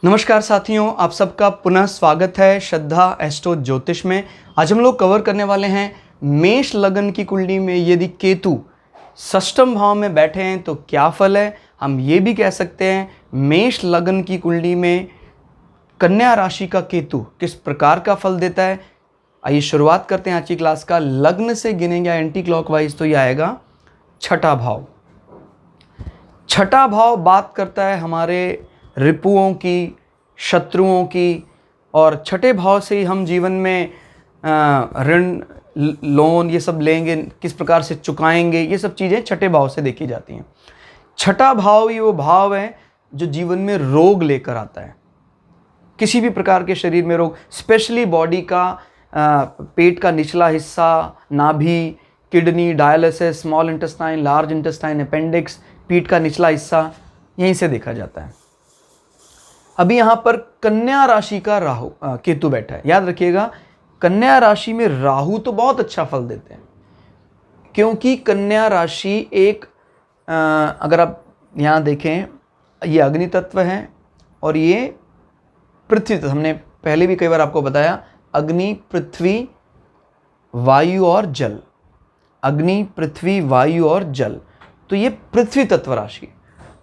नमस्कार साथियों, आप सबका पुनः स्वागत है श्रद्धा एस्ट्रो ज्योतिष में। आज हम लोग कवर करने वाले हैं मेष लगन की कुंडली में यदि केतु षष्ठम भाव में बैठे हैं तो क्या फल है। हम ये भी कह सकते हैं मेष लगन की कुंडली में कन्या राशि का केतु किस प्रकार का फल देता है। आइए शुरुआत करते हैं आज की क्लास का। लग्न से गिनेंगे एंटी क्लॉकवाइज तो ये आएगा छठा भाव। छठा भाव बात करता है हमारे रिपुओं की, शत्रुओं की, और छठे भाव से ही हम जीवन में ऋण, लोन ये सब लेंगे, किस प्रकार से चुकाएंगे, ये सब चीज़ें छठे भाव से देखी जाती हैं। छठा भाव ही वो भाव है जो जीवन में रोग लेकर आता है। किसी भी प्रकार के शरीर में रोग, स्पेशली बॉडी का, पेट का निचला हिस्सा, नाभि, kidney, dialysis, small intestine, large intestine, appendix, पीठ का निचला हिस्सा, यहीं से देखा जाता है। अभी यहाँ पर कन्या राशि का राहु केतु बैठा है। याद रखिएगा, कन्या राशि में राहु तो बहुत अच्छा फल देते हैं, क्योंकि कन्या राशि एक अगर आप यहाँ देखें, ये अग्नि तत्व है और ये पृथ्वी तत्व। हमने पहले भी कई बार आपको बताया, अग्नि, पृथ्वी, वायु और जल। अग्नि, पृथ्वी, वायु और जल, तो ये पृथ्वी तत्व राशि।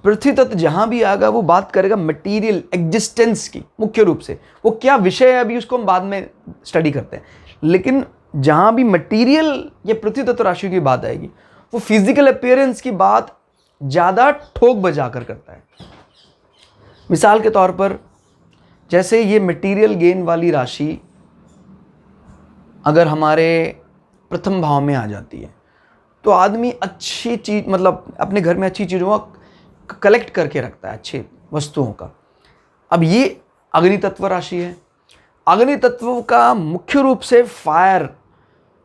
पृथ्वी तत्व जहां भी आएगा वो बात करेगा मटेरियल एग्जिस्टेंस की, मुख्य रूप से। वो क्या विषय है अभी उसको हम बाद में स्टडी करते हैं, लेकिन जहां भी मटेरियल या पृथ्वी तत्व राशि की बात आएगी वो फिजिकल अपीयरेंस की बात ज़्यादा ठोक बजा कर करता है। मिसाल के तौर पर, जैसे ये मटेरियल गेन वाली राशि अगर हमारे प्रथम भाव में आ जाती है तो आदमी अच्छी चीज, मतलब अपने घर में अच्छी चीज़ों का कलेक्ट करके रखता है, अच्छी वस्तुओं का। अब ये अग्नि तत्व राशि है। अग्नि तत्व का मुख्य रूप से फायर,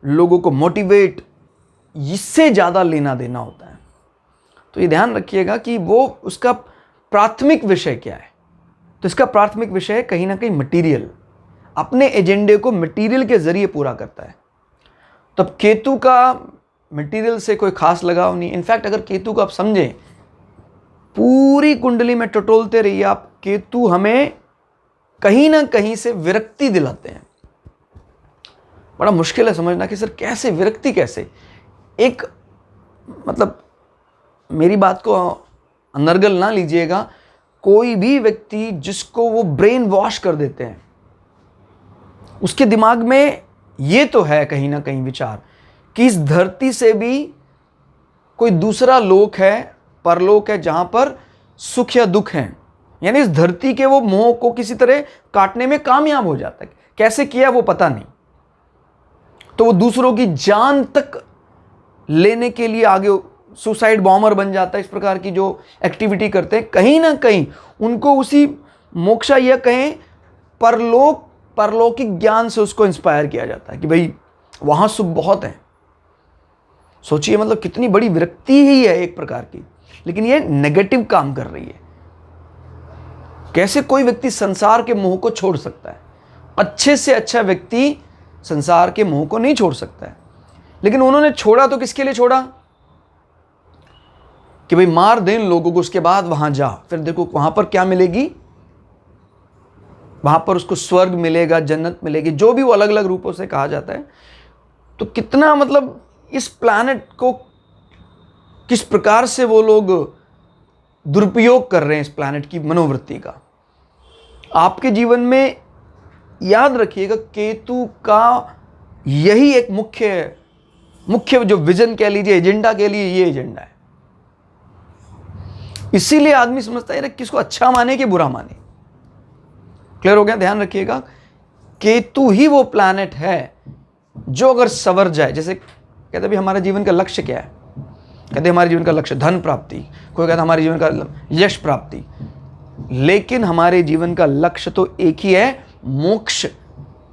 लोगों को मोटिवेट, इससे ज़्यादा लेना देना होता है। तो ये ध्यान रखिएगा कि वो उसका प्राथमिक विषय क्या है। तो इसका प्राथमिक विषय कहीं ना कहीं मटीरियल, अपने एजेंडे को मटीरियल के जरिए पूरा करता है। तब केतु का मटीरियल से कोई खास लगाव नहीं। इनफैक्ट अगर केतु को आप समझें, पूरी कुंडली में टटोलते रहिए आप, केतु हमें कहीं ना कहीं से विरक्ति दिलाते हैं। बड़ा मुश्किल है समझना कि सर कैसे विरक्ति, कैसे एक, मतलब मेरी बात को अनर्गल ना लीजिएगा, कोई भी व्यक्ति जिसको वो ब्रेन वॉश कर देते हैं, उसके दिमाग में ये तो है कहीं ना कहीं विचार कि इस धरती से भी कोई दूसरा लोक है, परलोक है, जहां पर सुख या दुख है। यानी इस धरती के वो मोह को किसी तरह काटने में कामयाब हो जाता है। कैसे किया वो पता नहीं, तो वो दूसरों की जान तक लेने के लिए आगे सुसाइड बॉम्बर बन जाता है। इस प्रकार की जो एक्टिविटी करते हैं, कहीं ना कहीं उनको उसी मोक्षा या कहें परलौकिक ज्ञान से उसको इंस्पायर किया जाता है कि भाई वहां सुख बहुत है। सोचिए, मतलब कितनी बड़ी विरक्ति ही है एक प्रकार की, लेकिन ये नेगेटिव काम कर रही है। कैसे कोई व्यक्ति संसार के मोह को छोड़ सकता है? अच्छे से अच्छा व्यक्ति संसार के मोह को नहीं छोड़ सकता है, लेकिन उन्होंने छोड़ा तो किसके लिए छोड़ा? कि भाई मार दें लोगों को, उसके बाद वहां जा, फिर देखो वहां पर क्या मिलेगी, वहां पर उसको स्वर्ग मिलेगा, जन्नत मिलेगी, जो भी वो अलग अलग रूपों से कहा जाता है। तो कितना, मतलब इस प्लैनेट को किस प्रकार से वो लोग दुरुपयोग कर रहे हैं, इस प्लैनेट की मनोवृत्ति का। आपके जीवन में याद रखिएगा, केतु का यही एक मुख्य जो विजन कह लीजिए, एजेंडा कह लीजिए, ये एजेंडा है। इसीलिए आदमी समझता है किसको अच्छा माने कि बुरा माने। क्लियर हो गया? ध्यान रखिएगा, केतु ही वो प्लैनेट है जो अगर सवर जाए, जैसे कहते भी हमारे जीवन का लक्ष्य क्या है, कहते हमारे जीवन का लक्ष्य धन प्राप्ति, कोई कहता हमारे जीवन का यश प्राप्ति, लेकिन हमारे जीवन का लक्ष्य तो एक ही है, मोक्ष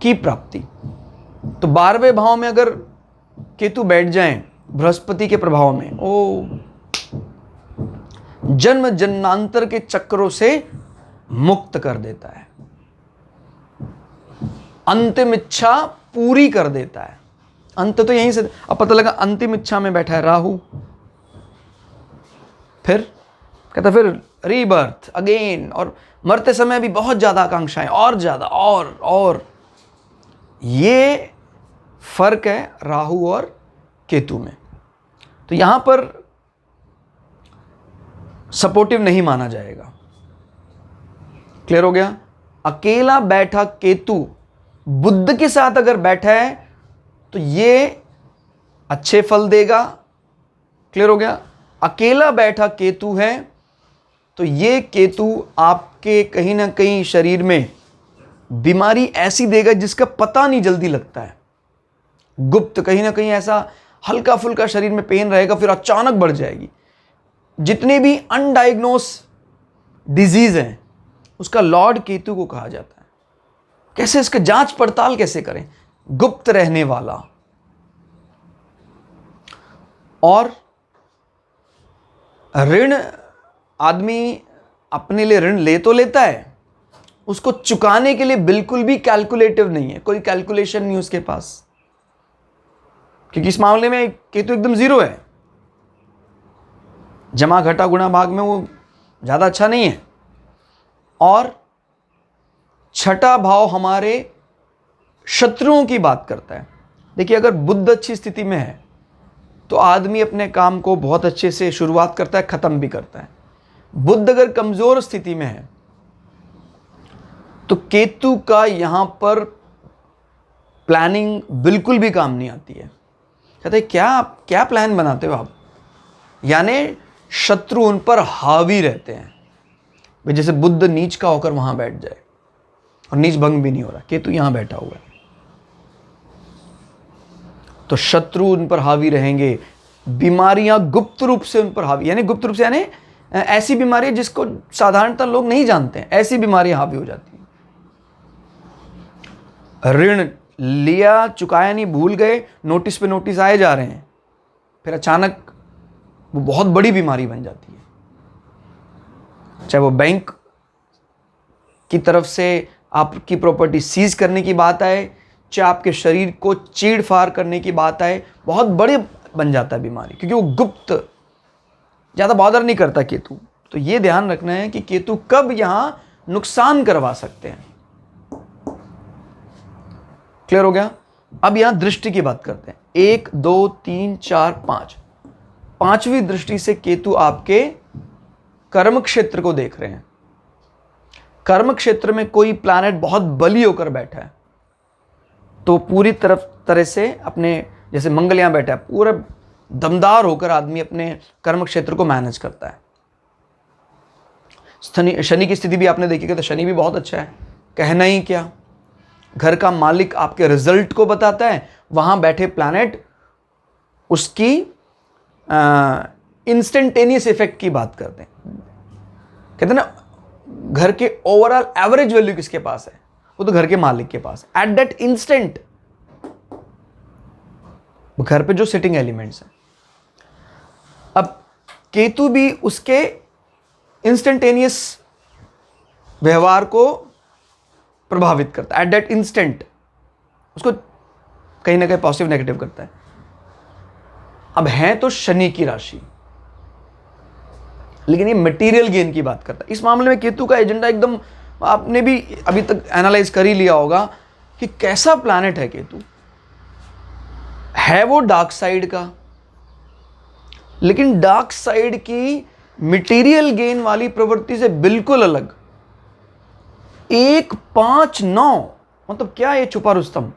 की प्राप्ति। तो 12वें भाव में अगर केतु बैठ जाएं बृहस्पति के प्रभाव में, ओ जन्म जन्मांतर के चक्रों से मुक्त कर देता है, अंतिम इच्छा पूरी कर देता है। अंत तो यहीं से अब पता लगा, अंतिम इच्छा में बैठा है राहु, फिर कहता फिर रीबर्थ अगेन, और मरते समय भी बहुत ज़्यादा आकांक्षाएं, और ज़्यादा, और ये फर्क है राहु और केतु में। तो यहां पर सपोर्टिव नहीं माना जाएगा। क्लियर हो गया? अकेला बैठा केतु बुध के साथ अगर बैठा है तो ये अच्छे फल देगा। क्लियर हो गया? अकेला बैठा केतु है तो ये केतु आपके कहीं ना कहीं शरीर में बीमारी ऐसी देगा जिसका पता नहीं जल्दी लगता है। गुप्त कहीं ना कहीं ऐसा हल्का फुल्का शरीर में पेन रहेगा, फिर अचानक बढ़ जाएगी। जितने भी अनडायग्नोस डिजीज हैं उसका लॉर्ड केतु को कहा जाता है। कैसे इसका जांच पड़ताल कैसे करें? गुप्त रहने वाला। और ऋण, आदमी अपने लिए ऋण ले तो लेता है, उसको चुकाने के लिए बिल्कुल भी कैलकुलेटिव नहीं है, कोई कैलकुलेशन नहीं उसके पास, क्योंकि इस मामले में केतु एकदम जीरो है। जमा घटा गुणा भाग में वो ज्यादा अच्छा नहीं है। और छठा भाव हमारे शत्रुओं की बात करता है। देखिए, अगर बुध अच्छी स्थिति में है तो आदमी अपने काम को बहुत अच्छे से शुरुआत करता है, खत्म भी करता है। बुध अगर कमजोर स्थिति में है तो केतु का यहां पर प्लानिंग बिल्कुल भी काम नहीं आती है। कहते हैं क्या प्लान बनाते हो आप? यानी शत्रु उन पर हावी रहते हैं। भाई जैसे बुध नीच का होकर वहां बैठ जाए, और नीच भंग भी नहीं हो रहा, केतु यहां बैठा हुआ है, तो शत्रु उन पर हावी रहेंगे। बीमारियां गुप्त रूप से उन पर हावी, यानी गुप्त रूप से यानी ऐसी बीमारी जिसको साधारणतः लोग नहीं जानते हैं, ऐसी बीमारियां हावी हो जाती हैं। ऋण लिया, चुकाया नहीं, भूल गए, नोटिस पे नोटिस आए जा रहे हैं, फिर अचानक वो बहुत बड़ी बीमारी बन जाती है। चाहे वो बैंक की तरफ से आपकी प्रॉपर्टी सीज करने की बात आए, चाहे आपके शरीर को चीड़ फाड़ करने की बात आए, बहुत बड़े बन जाता है बीमारी, क्योंकि वो गुप्त, ज़्यादा बॉदर नहीं करता केतु। तो ये ध्यान रखना है कि केतु कब यहां नुकसान करवा सकते हैं। क्लियर हो गया? अब यहां दृष्टि की बात करते हैं। 1 2 3 4 5, पांचवी दृष्टि से केतु आपके कर्म क्षेत्र को देख रहे हैं। कर्म क्षेत्र में कोई प्लैनेट बहुत बली होकर बैठा है तो पूरी तरह से अपने, जैसे मंगल यहां बैठा है, पूरा दमदार होकर आदमी अपने कर्म क्षेत्र को मैनेज करता है। शनि की स्थिति भी आपने देखी तो शनि भी बहुत अच्छा है, कहना ही क्या। घर का मालिक आपके रिजल्ट को बताता है, वहां बैठे प्लैनेट उसकी इंस्टेंटेनियस इफेक्ट की बात करते हैं। कहते हैं ना, घर के ओवरऑल एवरेज वैल्यू किसके पास है? वो तो घर के मालिक के पास एट दैट इंस्टेंट, घर पे जो सिटिंग एलिमेंट्स हैं। अब केतु भी उसके इंस्टेंटेनियस व्यवहार को प्रभावित करता है, एट दैट इंस्टेंट उसको कहीं ना कहीं पॉजिटिव नेगेटिव करता है। अब है तो शनि की राशि, लेकिन ये मटेरियल गेन की बात करता है। इस मामले में केतु का एजेंडा एकदम, आपने भी अभी तक एनालाइज कर ही लिया होगा कि कैसा प्लैनेट है केतु। है वो डार्क साइड का, लेकिन डार्क साइड की मटेरियल गेन वाली प्रवृत्ति से बिल्कुल अलग। 1 5 9 मतलब क्या ये छुपा रुस्तम?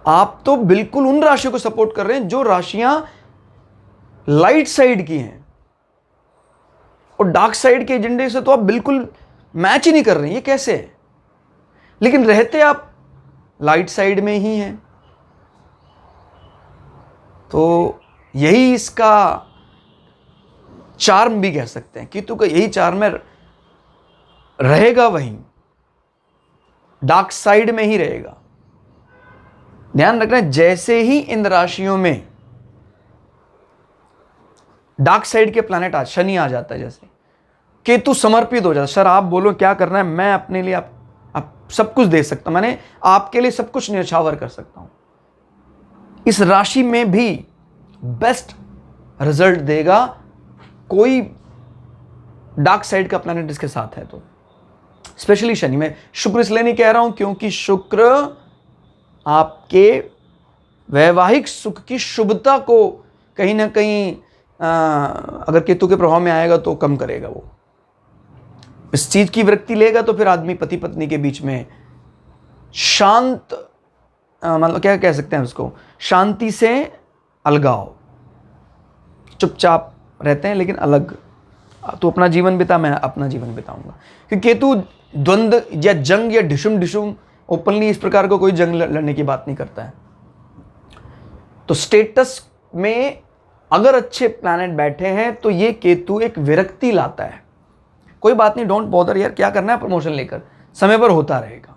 आप तो बिल्कुल उन राशियों को सपोर्ट कर रहे हैं जो राशियां लाइट साइड की हैं, और डार्क साइड के एजेंडे से तो आप बिल्कुल मैच ही नहीं कर रहे हैं। ये कैसे है? लेकिन रहते आप लाइट साइड में ही हैं। तो यही इसका चार्म भी कह सकते हैं। केतु का यही चार्म है, रहेगा वहीं, डार्क साइड में ही रहेगा। ध्यान रखना, जैसे ही इन राशियों में डार्क साइड के प्लैनेट शनि आ जाता है, जैसे केतु समर्पित हो जाता है। सर आप बोलो क्या करना है, मैं अपने लिए आप सब कुछ दे सकता हूं, मैंने आपके लिए सब कुछ न्यौछावर कर सकता हूं। इस राशि में भी बेस्ट रिजल्ट देगा। कोई डार्क साइड का प्लैनेट इसके साथ है। तो स्पेशली शनि, मैं शुक्र इसलिए नहीं कह रहा हूं क्योंकि शुक्र आपके वैवाहिक सुख की शुभता को कहीं ना कहीं अगर केतु के प्रभाव में आएगा तो कम करेगा। वो इस चीज की वृत्ति लेगा तो फिर आदमी पति पत्नी के बीच में शांत मतलब क्या कह सकते हैं उसको, शांति से अलगाव, चुपचाप रहते हैं लेकिन अलग। तो अपना जीवन बिता, मैं अपना जीवन बिताऊंगा। क्योंकि केतु द्वंद्व या जंग या ढिशुम ढिशुम ओपनली इस प्रकार को कोई जंग लड़ने की बात नहीं करता है। तो स्टेटस में अगर अच्छे प्लैनेट बैठे हैं तो ये केतु एक विरक्ति लाता है। कोई बात नहीं, डोंट बॉदर यार, क्या करना है प्रमोशन लेकर, समय पर होता रहेगा।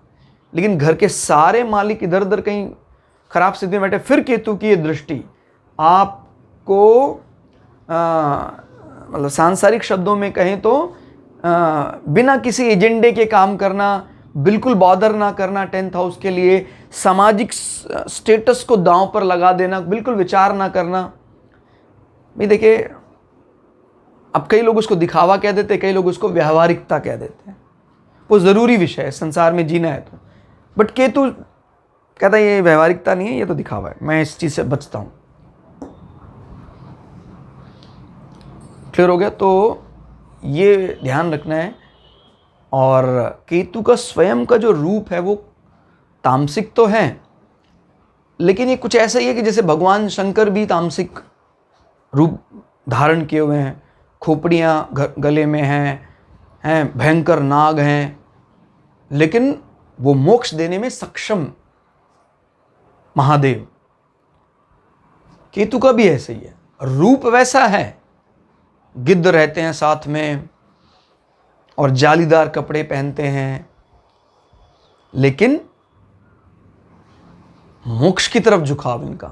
लेकिन घर के सारे मालिक इधर उधर कहीं खराब स्थिति में बैठे, फिर केतु की ये दृष्टि आपको मतलब सांसारिक शब्दों में कहें तो बिना किसी एजेंडे के काम करना, बिल्कुल बॉदर ना करना 10th हाउस के लिए, सामाजिक स्टेटस को दांव पर लगा देना, बिल्कुल विचार ना करना। भाई देखिए, अब कई लोग उसको दिखावा कह देते हैं, कई लोग उसको व्यावहारिकता कह देते हैं। वो ज़रूरी विषय है, संसार में जीना है तो। बट केतु कहता है ये व्यावहारिकता नहीं है, ये तो दिखावा है, मैं इस चीज़ से बचता हूँ। क्लियर हो गया? तो ये ध्यान रखना है। और केतु का स्वयं का जो रूप है वो तामसिक तो है, लेकिन ये कुछ ऐसा ही है कि जैसे भगवान शंकर भी तामसिक रूप धारण किए हुए हैं, खोपड़ियाँ गले में हैं, भयंकर नाग हैं, लेकिन वो मोक्ष देने में सक्षम महादेव। केतु का भी ऐसे ही है, रूप वैसा है, गिद्ध रहते हैं साथ में और जालीदार कपड़े पहनते हैं, लेकिन मोक्ष की तरफ झुकाव इनका।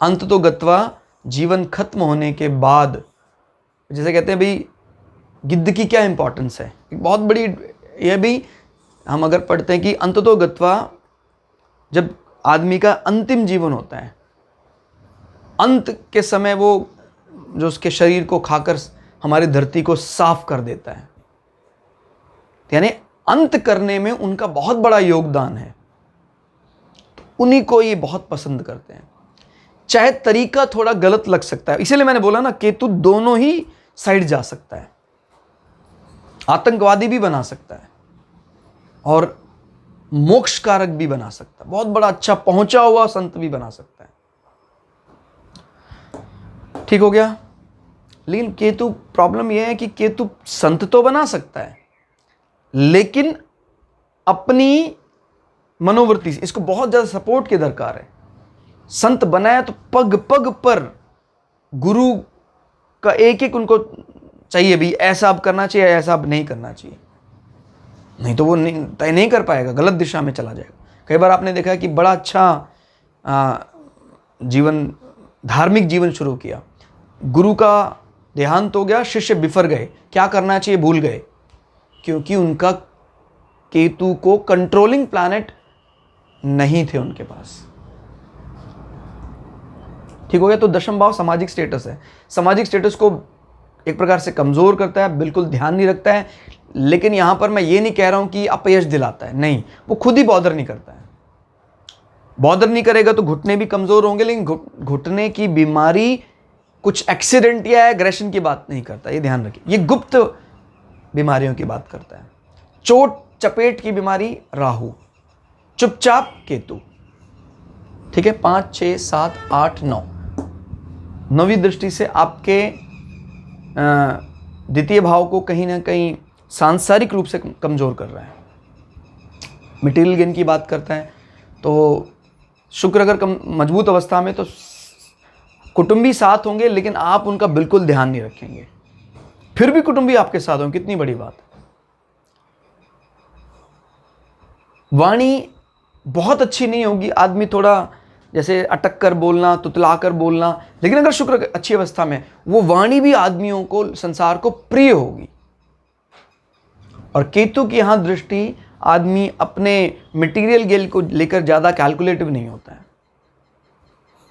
अंत तो गत्वा, जीवन खत्म होने के बाद, जैसे कहते हैं भाई गिद्ध की क्या इंपॉर्टेंस है, एक बहुत बड़ी, यह भी हम अगर पढ़ते हैं कि अंत तो गत्वा, जब आदमी का अंतिम जीवन होता है, अंत के समय वो जो उसके शरीर को खाकर हमारी धरती को साफ कर देता है, यानी अंत करने में उनका बहुत बड़ा योगदान है। तो उन्हीं को ये बहुत पसंद करते हैं, चाहे तरीका थोड़ा गलत लग सकता है। इसीलिए मैंने बोला ना, केतु दोनों ही साइड जा सकता है, आतंकवादी भी बना सकता है और मोक्ष कारक भी बना सकता है, बहुत बड़ा अच्छा पहुंचा हुआ संत भी बना सकता है। ठीक हो गया? लेकिन केतु, प्रॉब्लम यह है कि केतु संत तो बना सकता है, लेकिन अपनी मनोवृत्ति से इसको बहुत ज्यादा सपोर्ट की दरकार है। संत बनाया तो पग पग पर गुरु का एक एक उनको चाहिए भी, ऐसा अब करना चाहिए, ऐसा अब नहीं करना चाहिए, नहीं तो वो तय नहीं कर पाएगा, गलत दिशा में चला जाएगा। कई बार आपने देखा है कि बड़ा अच्छा जीवन, धार्मिक जीवन शुरू किया, गुरु का देहांत हो गया, शिष्य बिफर गए, क्या करना चाहिए भूल गए, क्योंकि उनका केतु को कंट्रोलिंग प्लैनेट नहीं थे उनके पास। ठीक हो गया? तो दशम भाव सामाजिक स्टेटस है, सामाजिक स्टेटस को एक प्रकार से कमजोर करता है, बिल्कुल ध्यान नहीं रखता है। लेकिन यहां पर मैं ये नहीं कह रहा हूं कि अपयश दिलाता है, नहीं, वो खुद ही बॉदर नहीं करता है। बॉदर नहीं करेगा तो घुटने भी कमजोर होंगे, लेकिन घुटने की बीमारी कुछ एक्सीडेंट या एग्रेशन की बात नहीं करता, ये ध्यान रखिए। ये गुप्त बीमारियों की बात करता है। चोट चपेट की बीमारी राहु, चुपचाप केतु। ठीक है? 5, 6, 7, 8, 9, नौवीं दृष्टि से आपके द्वितीय भाव को कहीं ना कहीं सांसारिक रूप से कमजोर कर रहा है, मटेरियल गेन की बात करता है। तो शुक्र अगर मजबूत अवस्था में, तो कुटुंबी साथ होंगे, लेकिन आप उनका बिल्कुल ध्यान नहीं रखेंगे, फिर भी कुटुंबी आपके साथ होंगे, कितनी बड़ी बात है। वाणी बहुत अच्छी नहीं होगी, आदमी थोड़ा जैसे अटक कर बोलना, तुतला कर बोलना, लेकिन अगर शुक्र अच्छी अवस्था में, वो वाणी भी आदमियों को, संसार को प्रिय होगी। और केतु की यहां दृष्टि, आदमी अपने मटेरियल गेल को लेकर ज्यादा कैलकुलेटिव नहीं होता है।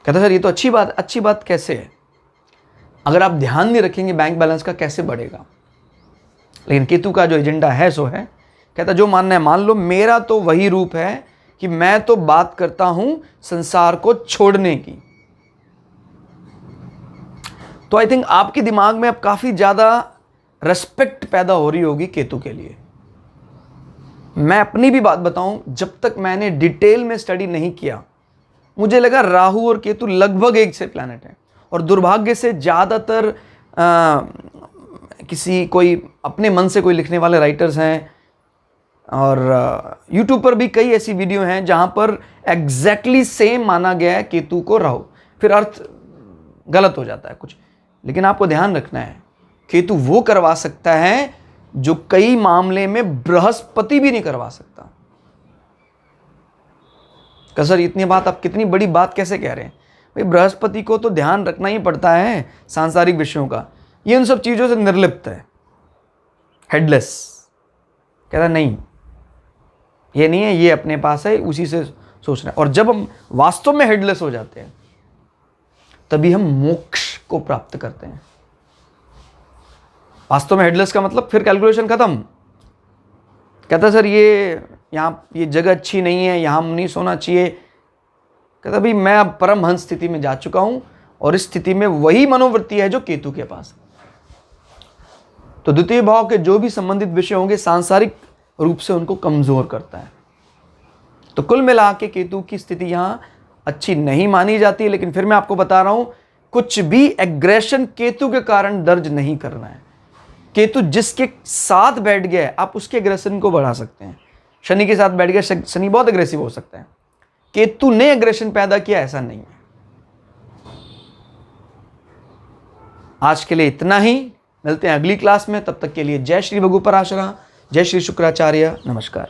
कहता सर ये तो अच्छी बात कैसे है? अगर आप ध्यान नहीं रखेंगे बैंक बैलेंस का कैसे बढ़ेगा। लेकिन केतु का जो एजेंडा है सो है, कहता जो मानना है मान लो, मेरा तो वही रूप है कि मैं तो बात करता हूं संसार को छोड़ने की। तो आई थिंक आपके दिमाग में अब काफी ज्यादा रेस्पेक्ट पैदा हो रही होगी केतु के लिए। मैं अपनी भी बात बताऊं, जब तक मैंने डिटेल में स्टडी नहीं किया, मुझे लगा राहु और केतु लगभग एक से प्लैनेट है। और दुर्भाग्य से ज़्यादातर किसी कोई अपने मन से कोई लिखने वाले राइटर्स हैं, और यूट्यूब पर भी कई ऐसी वीडियो हैं जहां पर एग्जैक्टली सेम माना गया है केतु को राहु, फिर अर्थ गलत हो जाता है कुछ। लेकिन आपको ध्यान रखना है, केतु वो करवा सकता है जो कई मामले में बृहस्पति भी नहीं करवा सकता। सर इतनी बात, आप कितनी बड़ी बात कैसे कह रहे हैं? भाई बृहस्पति को तो ध्यान रखना ही पड़ता है सांसारिक विषयों का, ये उन सब चीजों से निर्लिप्त है, हेडलेस। कहता नहीं, ये नहीं है, ये अपने पास है, उसी से सोच रहे हैं। और जब हम वास्तव में हेडलेस हो जाते हैं तभी हम मोक्ष को प्राप्त करते हैं। वास्तव में हेडलेस का मतलब फिर कैलकुलेशन खत्म। कहता सर ये जगह अच्छी नहीं है, यहां नहीं सोना चाहिए। कहता भाई मैं अब परमहंस स्थिति में जा चुका हूं, और इस स्थिति में वही मनोवृत्ति है जो केतु के पास है। तो द्वितीय भाव के जो भी संबंधित विषय होंगे सांसारिक रूप से उनको कमजोर करता है। तो कुल मिला के केतु की स्थिति यहां अच्छी नहीं मानी जाती। लेकिन फिर मैं आपको बता रहा हूं, कुछ भी एग्रेशन केतु के कारण दर्ज नहीं करना है। केतु जिसके साथ बैठ गया आप उसके एग्रेशन को बढ़ा सकते हैं। शनि के साथ बैठ गया, शनि बहुत एग्रेसिव हो सकता है। केतु ने एग्रेशन पैदा किया ऐसा नहीं है। आज के लिए इतना ही, मिलते हैं अगली क्लास में। तब तक के लिए जय श्री भगु पराशरा, जय श्री शुक्राचार्य, नमस्कार।